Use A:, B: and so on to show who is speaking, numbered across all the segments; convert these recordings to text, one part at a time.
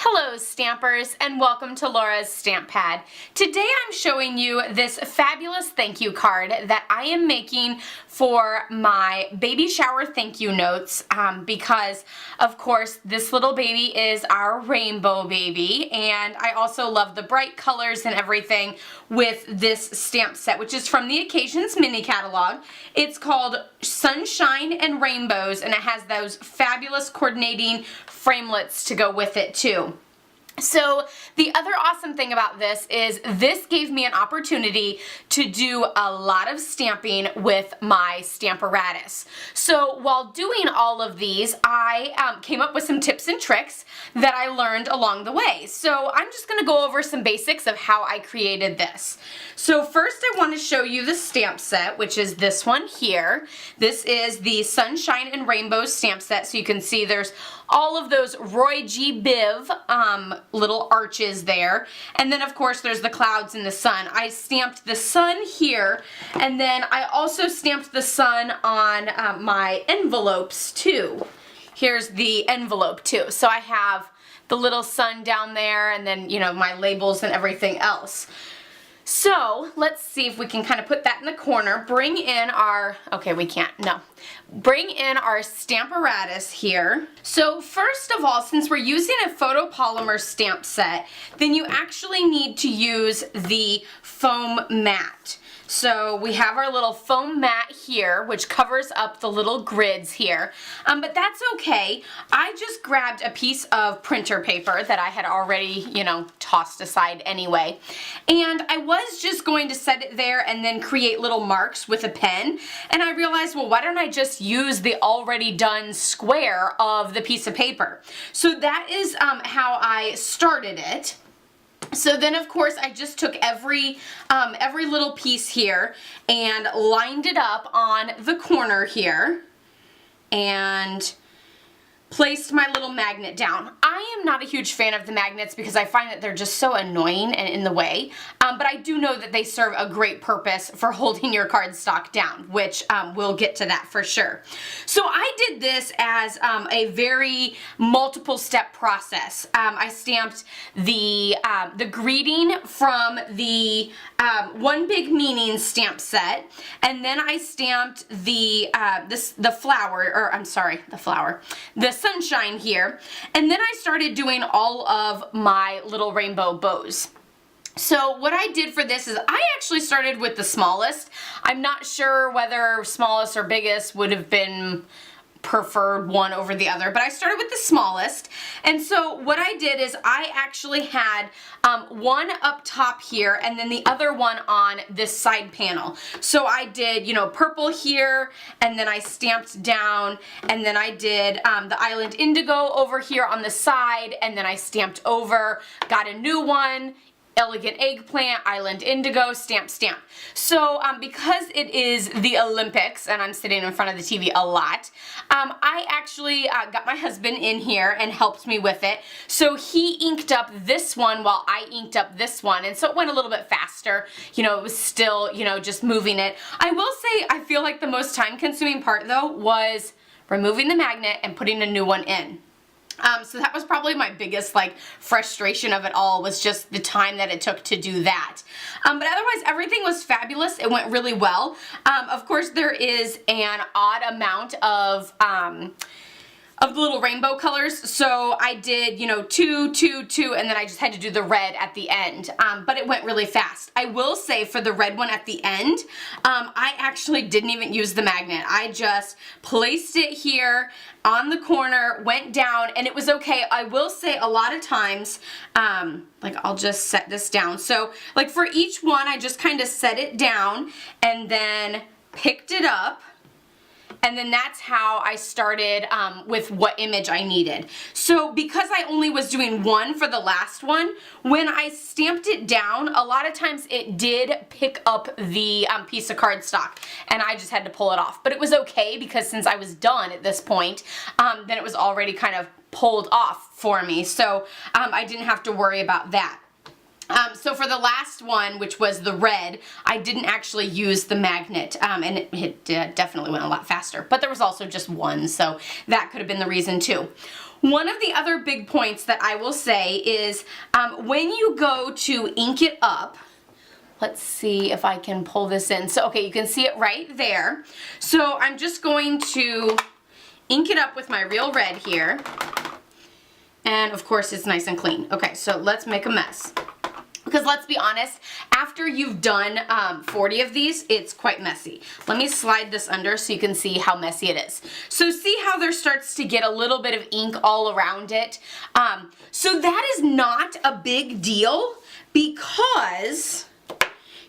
A: Hello Stampers and welcome to Laura's Stamp Pad. Today I'm showing you this fabulous thank you card that I am making for my baby shower thank you notes because of course this little baby is our rainbow baby, and I also love the bright colors and everything with this stamp set, which is from the Occasions mini catalog. It's called Sunshine and Rainbows, and it has those fabulous coordinating framelits to go with it too. So the other awesome thing about this is this gave me an opportunity to do a lot of stamping with my Stamparatus. So while doing all of these, I came up with some tips and tricks that I learned along the way. So I'm just going to go over some basics of how I created this. So first I want to show you the stamp set, which is this one here. This is the Sunshine and Rainbows stamp set. So you can see there's all of those Roy G. Biv little arches there. And then of course there's the clouds and the sun. I stamped the sun here, and then I also stamped the sun on my envelopes too. Here's the envelope too. So I have the little sun down there, and then, you know, my labels and everything else. So let's see if we can kind of put that in the corner. Bring in our, okay, we can't, no. Bring in our Stamparatus here. So first of all, since we're using a photopolymer stamp set, then you actually need to use the foam mat. So we have our little foam mat here, which covers up the little grids here, but that's okay. I just grabbed a piece of printer paper that I had already, you know, tossed aside anyway, and I was just going to set it there and then create little marks with a pen, and I realized, well, why don't I just use the already done square of the piece of paper? So that is how I started it. So then of course I just took every little piece here and lined it up on the corner here and placed my little magnet down. I am not a huge fan of the magnets because I find that they're just so annoying and in the way, but I do know that they serve a great purpose for holding your cardstock down, which we'll get to that for sure. So I did this as a very multiple step process. I stamped the greeting from the One Big Meaning stamp set, and then I stamped the sunshine here, and then I started doing all of my little rainbow bows. So what I did for this is I actually started with the smallest. I'm not sure whether smallest or biggest would have been preferred one over the other, but I started with the smallest. And so what I did is I actually had one up top here and then the other one on this side panel. So I did, you know, purple here, and then I stamped down, and then I did the Island Indigo over here on the side, and then I stamped over, got a new one, Elegant Eggplant, Island Indigo, stamp, stamp. So because it is the Olympics and I'm sitting in front of the TV a lot, I actually got my husband in here and helped me with it. So he inked up this one while I inked up this one, and so it went a little bit faster. You know, it was still, you know, just moving it. I will say I feel like the most time-consuming part though was removing the magnet and putting a new one in. So that was probably my biggest like frustration of it all, was just the time that it took to do that. But otherwise everything was fabulous. It went really well. Of course there is an odd amount of the little rainbow colors, so I did, you know, 2, 2, 2, and then I just had to do the red at the end, but it went really fast. I will say for the red one at the end, I actually didn't even use the magnet. I just placed it here on the corner, went down, and it was okay. I will say a lot of times, like I'll just set this down. So like for each one, I just kind of set it down and then picked it up. And then that's how I started with what image I needed. So because I only was doing one for the last one, when I stamped it down, a lot of times it did pick up the piece of cardstock, and I just had to pull it off. But it was okay because since I was done at this point, then it was already kind of pulled off for me. So I didn't have to worry about that. So for the last one, which was the red, I didn't actually use the magnet, and it definitely went a lot faster. But there was also just one, so that could have been the reason too. One of the other big points that I will say is when you go to ink it up, let's see if I can pull this in. So, okay, you can see it right there. So I'm just going to ink it up with my real red here. And of course it's nice and clean. Okay, so let's make a mess. Because let's be honest, after you've done 40 of these, it's quite messy. Let me slide this under so you can see how messy it is. So see how there starts to get a little bit of ink all around it? So that is not a big deal because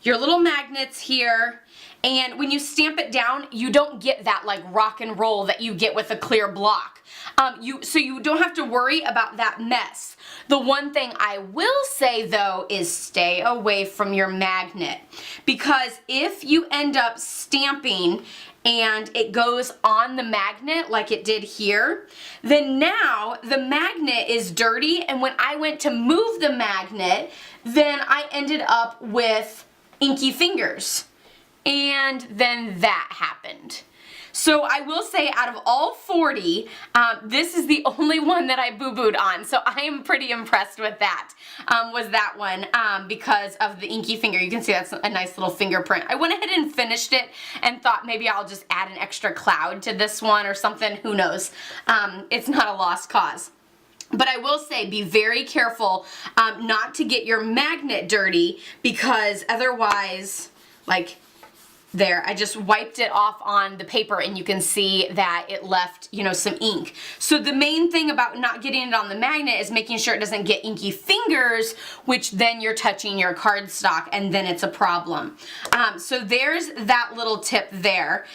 A: your little magnets here, and when you stamp it down, you don't get that like rock and roll that you get with a clear block. So you don't have to worry about that mess. The one thing I will say though is stay away from your magnet, because if you end up stamping and it goes on the magnet like it did here, then now the magnet is dirty, and when I went to move the magnet, then I ended up with inky fingers, and then that happened. So I will say out of all 40, this is the only one that I boo-booed on. So I am pretty impressed with that, was that one, because of the inky finger. You can see that's a nice little fingerprint. I went ahead and finished it and thought maybe I'll just add an extra cloud to this one or something, who knows. It's not a lost cause. But I will say, be very careful not to get your magnet dirty, because otherwise, like, there, I just wiped it off on the paper and you can see that it left, you know, some ink. So the main thing about not getting it on the magnet is making sure it doesn't get inky fingers, which then you're touching your cardstock and then it's a problem. So there's that little tip there.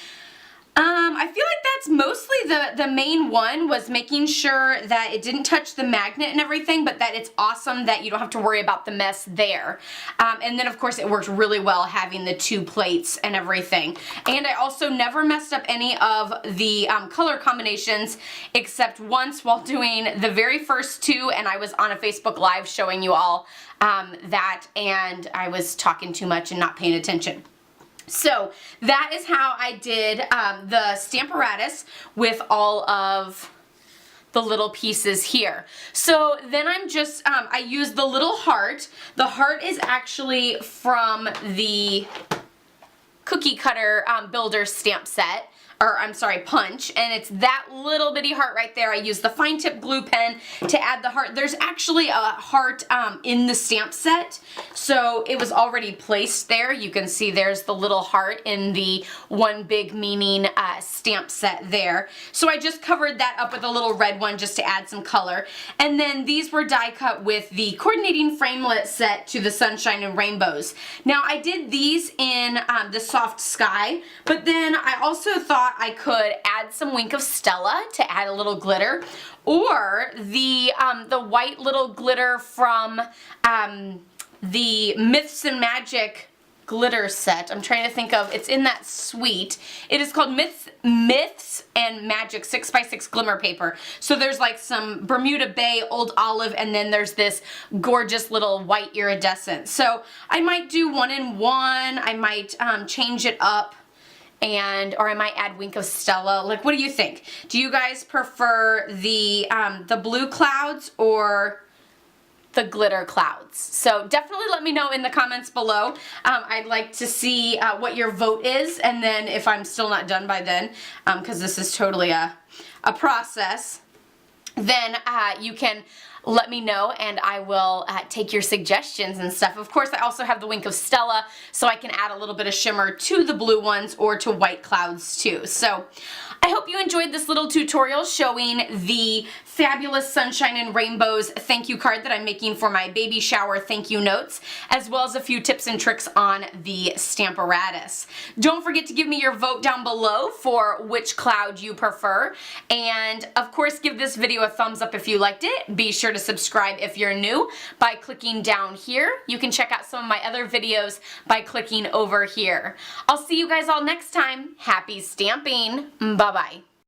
A: I feel like that's mostly the main one, was making sure that it didn't touch the magnet and everything, but that it's awesome that you don't have to worry about the mess there. And then of course it worked really well having the two plates and everything. And I also never messed up any of the color combinations except once while doing the very first two, and I was on a Facebook Live showing you all that, and I was talking too much and not paying attention. So that is how I did the Stamparatus with all of the little pieces here. So then I'm just, I used the little heart. The heart is actually from the cookie cutter builder stamp set. Or I'm sorry, punch, and it's that little bitty heart right there. I used the fine tip glue pen to add the heart. There's actually a heart in the stamp set, so it was already placed there. You can see there's the little heart in the One Big Meaning stamp set there. So I just covered that up with a little red one just to add some color. And then these were die cut with the coordinating framelit set to the Sunshine and Rainbows. Now I did these in the Soft Sky, but then I also thought I could add some Wink of Stella to add a little glitter, or the white little glitter from the Myths and Magic glitter set. I'm trying to think of, it's in that suite. It is called Myths and Magic 6x6 glimmer paper. So there's like some Bermuda Bay, Old Olive, and then there's this gorgeous little white iridescent. So I might do 1 in 1. I might change it up. Or I might add Wink of Stella. Like, what do you think? Do you guys prefer the blue clouds or the glitter clouds? So definitely let me know in the comments below. I'd like to see what your vote is, and then if I'm still not done by then, because this is totally a process, then you can let me know and I will take your suggestions and stuff. Of course, I also have the Wink of Stella, so I can add a little bit of shimmer to the blue ones or to white clouds too. So I hope you enjoyed this little tutorial showing the fabulous Sunshine and Rainbows thank you card that I'm making for my baby shower thank you notes, as well as a few tips and tricks on the Stamparatus. Don't forget to give me your vote down below for which cloud you prefer, and of course give this video a thumbs up if you liked it. Be sure to subscribe if you're new by clicking down here. You can check out some of my other videos by clicking over here. I'll see you guys all next time. Happy stamping. Bye-bye.